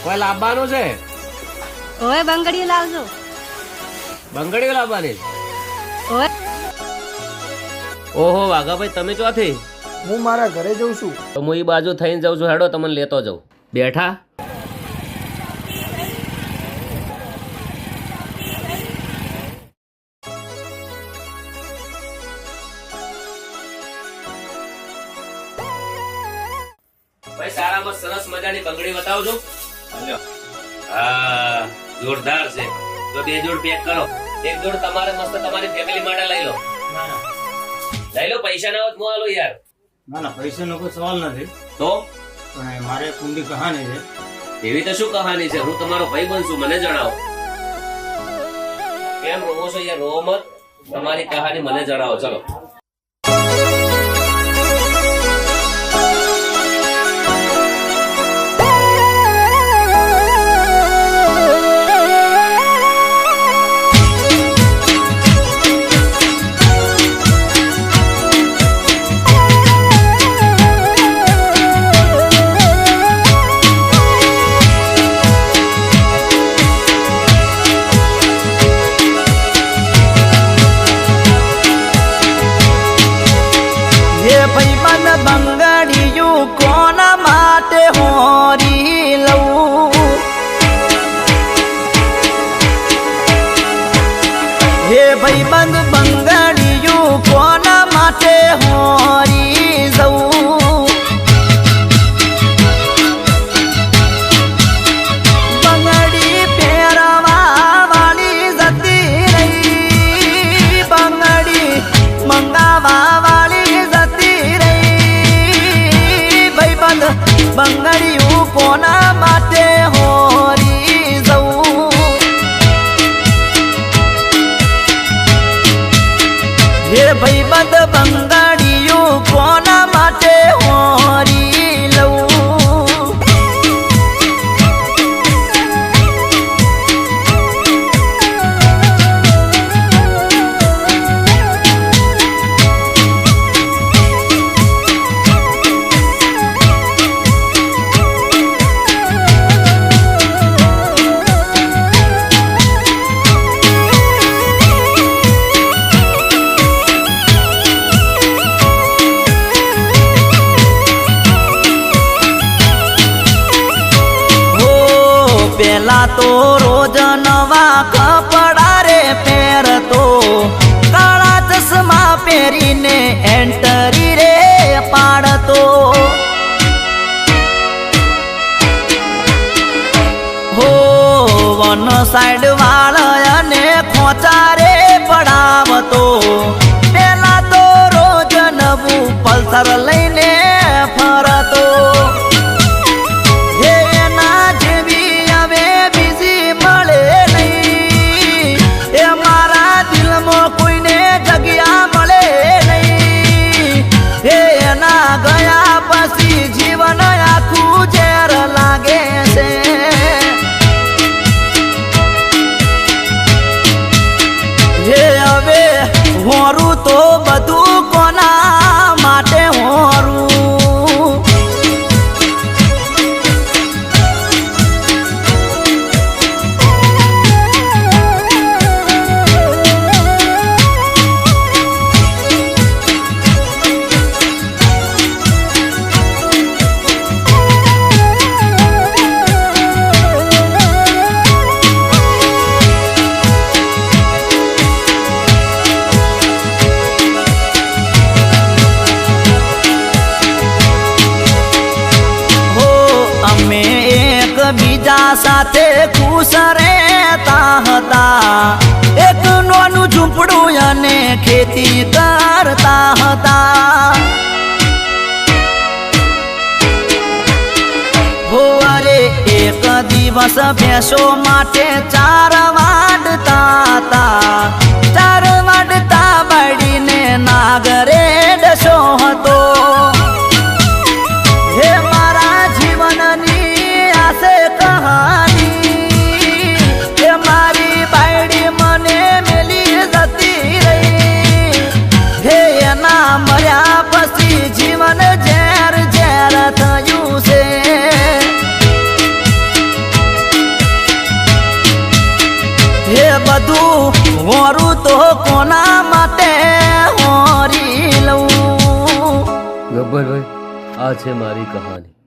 કોઈ લાવવાનું છે? ઓય બંગડીઓ લાવજો. બંગડીઓ લાવવાની? ઓય ઓહો વાઘાભાઈ, તમે ચોથી? હું મારા ઘરે જઉં છું. તો હું એ બાજુ થઈને જાઉં છું. હેડો, તમને લેતો જાઉં. બેઠા ભાઈ, સારામાં સરસ મજાની બંગડી બતાવજો. હા, જોરદાર છે. તો 2 જોડ પેક કરો. 1 જોડ તમારે મસ્ત તમારી ફેમિલી માટે લઈ લો. લઈ લો, પૈસા ના હોત હું આલો યાર. ના ના, પૈસાનો કોઈ સવાલ નથી, તો પણ મારે કુંડી કહાની છે. એવી તો શું કહાની છે? હું તમારો ભાઈ બનશું, મને જણાવો. કેમ રોવો છો યાર? રોવો મત. તમારી કહાની મને જણાવો. ચલો. બંગડીયું કોના માટે હોરી લઉં? હે ભાઈબંધ, બંગડીયું કોના માટે હોરી જવું? બંગડી પહેરવા વાળી જતી રહી, બંગડી મંગાવા વાળી જતી રહી. બંગડીયું કોના માટે હોરી જવું? હે ભાઈબંધ, બંગડીયું કોના માટે હોરી લઉં? પેલા તો રોજ નવા કપડા રે પહેરતો, કાળા ચશ્મા પહેરીને એન્ટરી રે પાડતો. હો વન સાઈડ વાળને ખોચા રે પડાવતો. પેલા તો રોજ નવું પલ્સર લઈને ફરતો. ગયા પછી જીવન આખું ઝેર લાગે છે. હે હવે હોરું તો બધું કોના માટે હોરું? બીજા સાથે ખુશ રહેતા હતા, એક નાનું ઝૂંપડું અને ખેતી કરતા હતા. હો અરે એક દિવસ ભેંસો માટે ચાર વાડતા હતા. ચાર વાડતા બાળીને નાગરે ડસો હતો. હે મારા જીવનની કહાની, એ મારી બાયડી મને મેલી જતી રહી. હે એના મર્યા પછી જીવન ઝેર ઝેર થયું છે. હે બધું હોરું તો કોના માટે હોરી લઉં. ગબ્બરભાઈ, આ છે મારી કહાની.